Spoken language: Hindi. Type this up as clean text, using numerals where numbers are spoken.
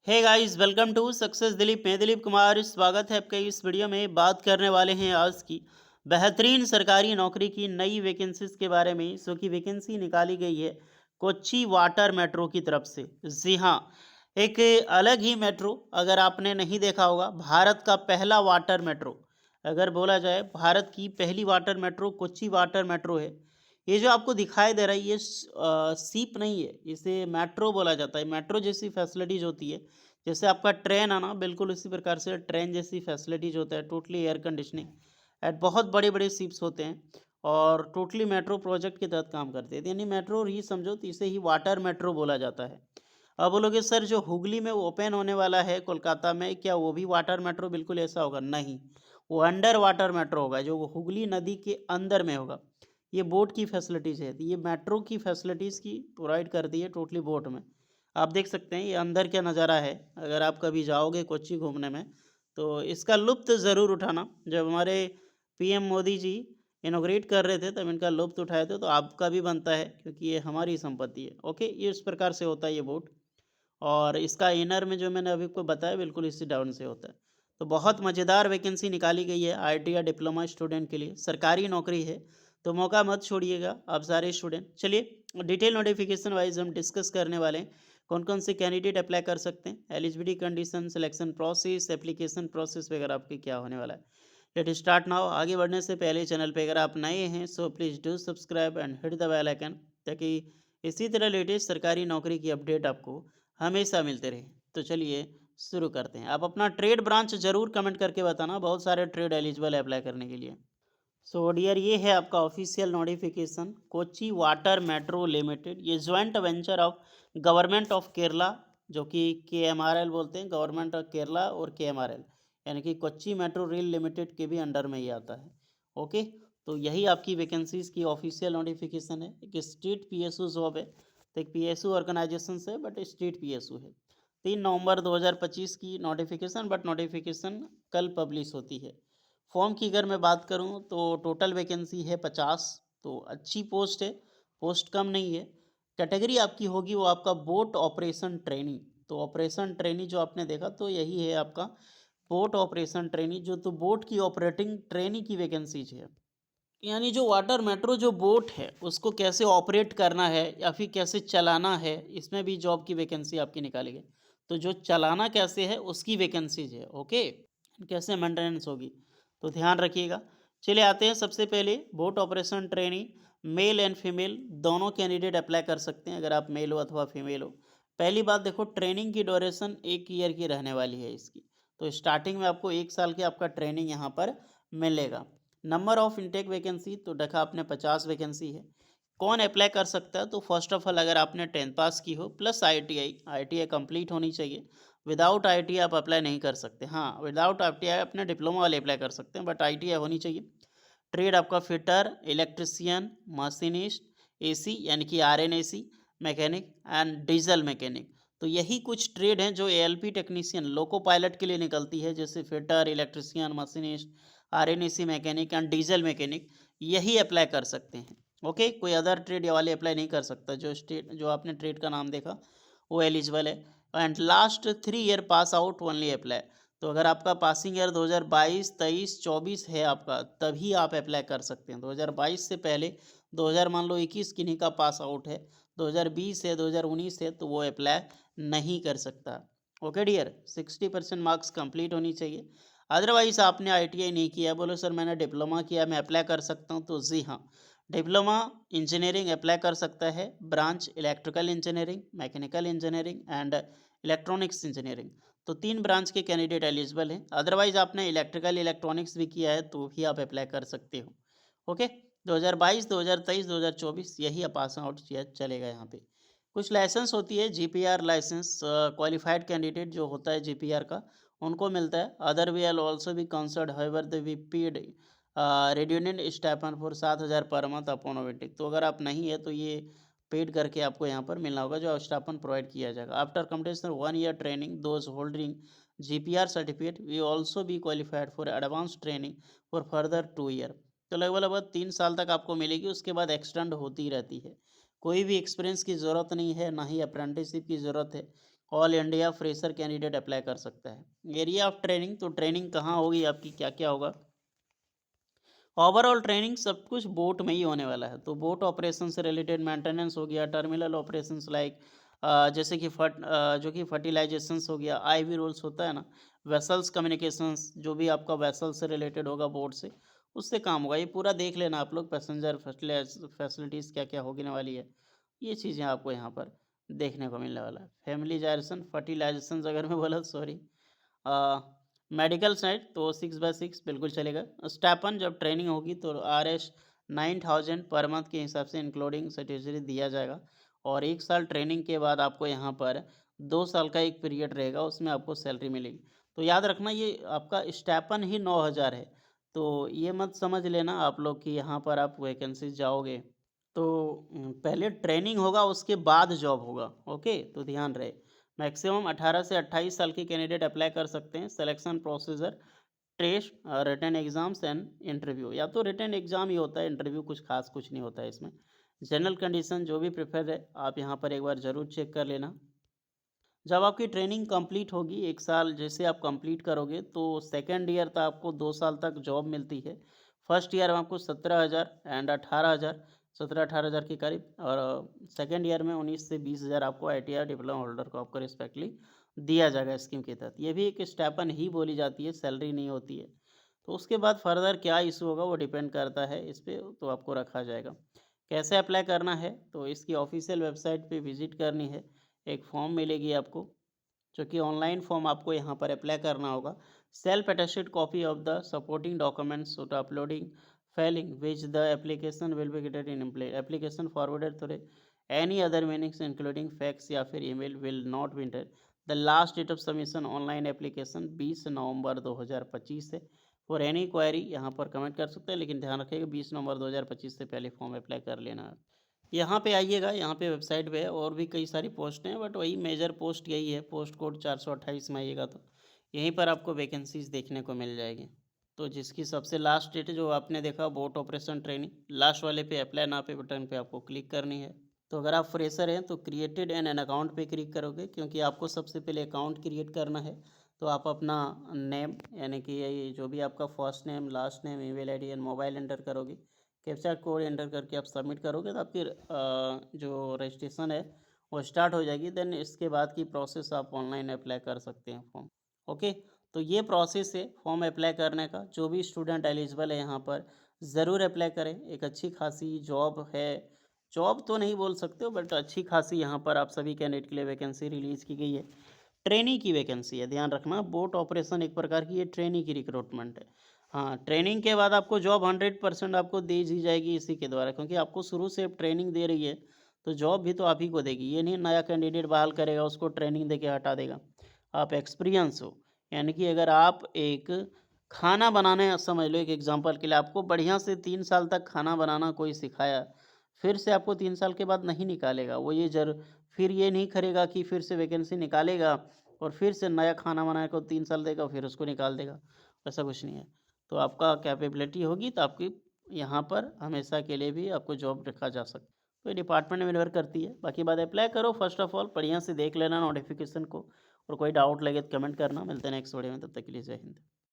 Hey guys, welcome to success Dilip. मैं दिलीप कुमार, स्वागत है आपका इस वीडियो में। बात करने वाले हैं आज की बेहतरीन सरकारी नौकरी की नई वैकेंसीज के बारे में। सो की वैकेंसी निकाली गई है कोच्चि वाटर मेट्रो की तरफ से। जी हाँ, एक अलग ही मेट्रो। अगर आपने नहीं देखा होगा, भारत का पहला वाटर मेट्रो अगर बोला जाए, भारत की पहली water metro Kochi water metro है। ये जो आपको दिखाई दे रहा है, ये सीप नहीं है, इसे मेट्रो बोला जाता है। मेट्रो जैसी फैसिलिटीज होती है, जैसे आपका ट्रेन है ना, बिल्कुल उसी प्रकार से ट्रेन जैसी फैसिलिटीज होता है। टोटली एयर कंडीशनिंग एट बहुत बड़े बड़े शिप्स होते हैं और टोटली मेट्रो प्रोजेक्ट के तहत काम करते हैं। तो यानी मेट्रो ही समझो, तो इसे ही वाटर मेट्रो बोला जाता है। अब बोलोगे सर, जो हुगली में ओपन होने वाला है कोलकाता में, क्या वो भी वाटर मेट्रो? बिल्कुल ऐसा होगा नहीं, वो अंडर वाटर मेट्रो होगा, जो हुगली नदी के अंदर में होगा। ये बोट की फैसिलिटीज़ है, तो ये मेट्रो की फैसिलिटीज़ की प्रोवाइड करती है टोटली बोट में। आप देख सकते हैं ये अंदर क्या नज़ारा है। अगर आप कभी जाओगे कोच्चि घूमने में, तो इसका लुत्फ़ ज़रूर उठाना। जब हमारे पीएम मोदी जी इनॉग्रेट कर रहे थे, तब इनका लुत्फ़ उठाए थे, तो आपका भी बनता है, क्योंकि ये हमारी संपत्ति है। ओके, ये इस प्रकार से होता है ये बोट। और इसका इनर में जो मैंने अभी आपको बताया, बिल्कुल इसी डाउन से होता है। तो बहुत मज़ेदार वैकेंसी निकाली गई है आईटीआई डिप्लोमा स्टूडेंट के लिए। सरकारी नौकरी है, तो मौका मत छोड़िएगा आप सारे स्टूडेंट। चलिए डिटेल नोटिफिकेशन वाइज हम डिस्कस करने वाले हैं। कौन कौन से कैंडिडेट अप्लाई कर सकते हैं, eligibility condition, selection process, application process वगैरह आपके क्या होने वाला है। Let start now. आगे बढ़ने से पहले चैनल पे अगर आप नए हैं, so please do subscribe and hit the bell icon, ताकि इसी तरह लेटेस्ट सरकारी नौकरी की अपडेट आपको हमेशा मिलते रहे। तो चलिए शुरू करते हैं। आप अपना ट्रेड ब्रांच ज़रूर कमेंट करके बताना, बहुत सारे ट्रेड एलिजिबल है अप्लाई करने के लिए। सो डियर, ये है आपका official notification. Kochi water metro limited, ये joint venture of government of Kerala, जो कि केएमआरएल बोलते हैं, गवर्नमेंट ऑफ केरला और केएमआरएल, यानी कि कोच्चि मेट्रो रेल लिमिटेड के भी अंडर में ही आता है। ओके, तो यही आपकी वैकेंसीज की ऑफिशियल नोटिफिकेशन है। एक स्टेट पीएसयू जॉब है, तो एक पीएसयू ऑर्गेनाइजेशन से, बट स्टेट पीएसयू है। 3 नवंबर 2025 की नोटिफिकेशन, बट नोटिफिकेशन कल पब्लिश होती है। फॉर्म की अगर मैं बात करूं, तो टोटल वैकेंसी है 50। तो अच्छी पोस्ट है, पोस्ट कम नहीं है। कैटेगरी आपकी होगी वो आपका बोट ऑपरेशन ट्रेनी। तो ऑपरेशन ट्रेनी जो आपने देखा, तो यही है आपका बोट ऑपरेशन ट्रेनी, जो तो बोट की ऑपरेटिंग ट्रेनी की वैकेंसीज है। यानी जो वाटर मेट्रो जो बोट है, उसको कैसे ऑपरेट करना है या फिर कैसे चलाना है, इसमें भी जॉब की वैकेंसी आपकी निकाली गई। तो जो चलाना कैसे है उसकी वैकेंसीज है। ओके, कैसे मेंटेनेंस होगी, तो ध्यान रखिएगा। चलिए आते हैं सबसे पहले boat operation trainee. Male and female दोनों कैंडिडेट अप्लाई कर सकते हैं, अगर आप मेल हो अथवा फीमेल हो। पहली बात देखो, ट्रेनिंग की ड्यूरेशन 1 ईयर की रहने वाली है इसकी। तो स्टार्टिंग में आपको 1 साल की आपका ट्रेनिंग यहाँ पर मिलेगा। नंबर ऑफ इनटेक वैकेंसी, तो देखा आपने 50 वैकेंसी है। कौन अप्लाई कर सकता है, तो फर्स्ट ऑफ ऑल अगर आपने 10th पास की हो प्लस आईटीआई कंप्लीट होनी चाहिए। विदाउट आईटीआई आप अप्लाई नहीं कर सकते। हाँ, विदाउट आईटीआई अपने डिप्लोमा वाले अप्लाई कर सकते हैं, बट आईटीआई होनी चाहिए। ट्रेड आपका फिटर, इलेक्ट्रिशियन, मशीनिस्ट, एसी यानी कि RNAC mechanic and diesel mechanic. तो यही कुछ ट्रेड हैं जो एएलपी टेक्नीशियन लोको पायलट के लिए निकलती है, जैसे fitter, electrician, machinist, RNAC mechanic and diesel mechanic, यही अप्लाई कर सकते हैं। ओके, कोई अदर ट्रेड वाले अप्लाई नहीं कर सकता। जो स्टेट जो आपने ट्रेड का नाम देखा, वो एलिजिबल है। And last 3 year pass out only apply. तो अगर आपका पासिंग ईयर 2022, 23, 24 है आपका, तभी आप अप्लाई कर सकते हैं। 2022 से पहले 2000 मान लो 21 किन्हीं का पास आउट है, 2020 है, 2019 है, तो वो अप्लाई नहीं कर सकता। ओके डियर, 60% मार्क्स कंप्लीट होनी चाहिए। अदरवाइज आपने आईटीआई नहीं किया, बोलो सर मैंने डिप्लोमा किया, मैं अप्लाई कर सकता हूँ, तो जी हाँ, डिप्लोमा इंजीनियरिंग अप्लाई कर सकता है। Branch electrical engineering, mechanical engineering and electronics engineering. तो 3 ब्रांच के कैंडिडेट एलिजिबल हैं। अदरवाइज आपने इलेक्ट्रिकल इलेक्ट्रॉनिक्स भी किया है, तो भी आप अप्लाई कर सकते हो। ओके, 2022, 2023, 2024 यही पास आउट चलेगा यहाँ पे। कुछ लाइसेंस होती है, जीपीआर लाइसेंस, क्वालिफाइड कैंडिडेट जो होता है जीपीआर का, उनको मिलता है। अदर वी आर ऑल्सो भी concerned, however they be paid redundant stipend for 7,000 per month upon overtake. तो अगर आप नहीं है, तो ये पेड करके आपको यहाँ पर मिलना होगा, जो स्टाइपेंड प्रोवाइड किया जाएगा। After completion 1 year training, those holding GPR certificate we also be qualified for advance training for further 2 year. तो लगभग लगभग 3 साल तक आपको मिलेगी, उसके बाद एक्सटेंड होती रहती है। कोई भी एक्सपीरियंस की ज़रूरत नहीं है, ना ही अप्रेंटिसशिप की ज़रूरत है। All India fresher candidate apply कर सकता है। एरिया ऑफ ट्रेनिंग, तो ट्रेनिंग कहाँ होगी आपकी, क्या-क्या होगा? ओवरऑल ट्रेनिंग सब कुछ बोट में ही होने वाला है। तो बोट ऑपरेशन से रिलेटेड मेंटेनेंस हो गया, टर्मिनल ऑपरेशंस लाइक जैसे कि जो कि फर्टिलाइजेशंस हो गया, आईवी रोल्स होता है ना, वेसल्स कम्युनिकेशंस, जो भी आपका वेसल से रिलेटेड होगा बोट से, उससे काम होगा। ये पूरा देख लेना आप लोग, पैसेंजर फैसिलिटीज़ क्या-क्या होने वाली है। ये चीज़ें आपको यहाँ पर देखने को मिलने वाला है। फैमिलीजाइजेशन, फर्टिलाइजेशंस अगर मैं बोला, सॉरी। मेडिकल साइड तो 6/6 बिल्कुल चलेगा। स्टाइपेंड जब ट्रेनिंग होगी तो आरएस 9000 पर मंथ के हिसाब से इंक्लूडिंग सर्टिफिकेट दिया जाएगा। और 1 साल ट्रेनिंग के बाद आपको यहाँ पर 2 साल का एक पीरियड रहेगा, उसमें आपको सैलरी मिलेगी। तो याद रखना, ये आपका स्टाइपेंड ही 9000 है। तो ये मत समझ लेना आप लोग कि यहाँ पर आप वैकेंसीज जाओगे तो पहले ट्रेनिंग होगा उसके बाद जॉब होगा। ओके, तो ध्यान रहे। मैक्सिमम 18 से 28 साल के कैंडिडेट अप्लाई कर सकते हैं। Selection procedure, test, written exams and interview. या तो रिटन एग्जाम ही होता है, इंटरव्यू कुछ खास कुछ नहीं होता है इसमें। जनरल कंडीशन जो भी प्रेफर है, आप यहाँ पर एक बार ज़रूर चेक कर लेना। जब आपकी ट्रेनिंग कंप्लीट होगी, 1 साल जैसे आप कंप्लीट करोगे, तो सेकंड ईयर तक आपको 2 साल तक जॉब मिलती है। फर्स्ट ईयर में आपको 17,000 एंड 18,000, 17-18,000 के करीब, और सेकंड ईयर में 19 से 20,000 आपको आईटीआई डिप्लोमा होल्डर को आपको रिस्पेक्टली दिया जाएगा स्कीम के तहत। ये भी एक स्टाइपेंड ही बोली जाती है, सैलरी नहीं होती है। तो उसके बाद फर्दर क्या इशू होगा वो डिपेंड करता है इस पे, तो आपको रखा जाएगा। कैसे अप्लाई करना है, तो इसकी ऑफिशियल वेबसाइट पे विजिट करनी है। एक फॉर्म मिलेगी आपको, जो कि ऑनलाइन फॉर्म आपको यहाँ पर अप्लाई करना होगा। Self attested copy of the supporting documents to uploading failing which the application will be getting in application forwarded through any other means including fax या फिर email will not be entered। the last date of submission online application 20 नवंबर 2025 है। फॉर एनी क्वायरी यहाँ पर कमेंट कर सकते हैं, लेकिन ध्यान रखिएगा 20 नवंबर 2025 से पहले फॉर्म अप्लाई कर लेना है। यहाँ पे आइएगा, यहाँ पे वेबसाइट पे है, और भी कई सारी पोस्ट हैं, बट वही मेजर पोस्ट यही है। पोस्ट कोड 428 में आइएगा तो यहीं पर आपको वैकेंसीज देखने को मिल जाएगी। तो जिसकी सबसे लास्ट डेट जो आपने देखा, बोट ऑपरेशन ट्रेनिंग, लास्ट वाले पे अप्लाई ना पे बटन पे आपको क्लिक करनी है। तो अगर आप फ्रेशर हैं तो क्रिएटेड एन अकाउंट पे क्लिक करोगे, क्योंकि आपको सबसे पहले अकाउंट क्रिएट करना है। तो आप अपना नेम, यानी कि ये जो भी आपका first name, last name, email ID and mobile enter करोगे। कैप्चा कोड एंटर करके आप सबमिट करोगे तो आपकी जो रजिस्ट्रेशन है वो स्टार्ट हो जाएगी। देन इसके बाद की प्रोसेस आप ऑनलाइन अप्लाई कर सकते हैं फॉर्म। ओके, तो ये प्रोसेस है फॉर्म अप्लाई करने का। जो भी स्टूडेंट एलिजिबल है यहाँ पर ज़रूर अप्लाई करें। एक अच्छी खासी जॉब है, जॉब तो नहीं बोल सकते हो, बट अच्छी खासी यहाँ पर आप सभी कैंडिडेट के लिए वैकेंसी रिलीज़ की गई है। ट्रेनी की वैकेंसी है, ध्यान रखना। बोट ऑपरेशन एक प्रकार की ये ट्रेनी की रिक्रूटमेंट है। हाँ, ट्रेनिंग के बाद आपको जॉब 100% आपको दी जी जाएगी इसी के द्वारा, क्योंकि आपको शुरू से ट्रेनिंग दे रही है, तो जॉब भी तो आप ही को देगी। ये नहीं नया कैंडिडेट बहाल करेगा, उसको ट्रेनिंग दे के हटा देगा। आप एक्सपीरियंस हो, यानी कि अगर आप एक खाना बनाने, समझ लो एक एग्जांपल के लिए, आपको बढ़िया से 3 साल तक खाना बनाना कोई सिखाया, फिर से आपको 3 साल के बाद नहीं निकालेगा। वो फिर ये नहीं करेगा कि फिर से वैकेंसी निकालेगा और फिर से नया खाना बनाने को 3 साल देगा, फिर उसको निकाल देगा। ऐसा कुछ नहीं है। तो आपका कैपेबिलिटी होगी तो आपकी यहाँ पर हमेशा के लिए भी आपको जॉब रखा जा सकता है। तो ये डिपार्टमेंट में निर्भर करती है। बाकी बात अप्लाई करो, फर्स्ट ऑफ ऑल बढ़िया से देख लेना नोटिफिकेशन को, और कोई डाउट लगे तो कमेंट करना। मिलते हैं नेक्स्ट वीडियो में, तब तक के लिए जय हिंद।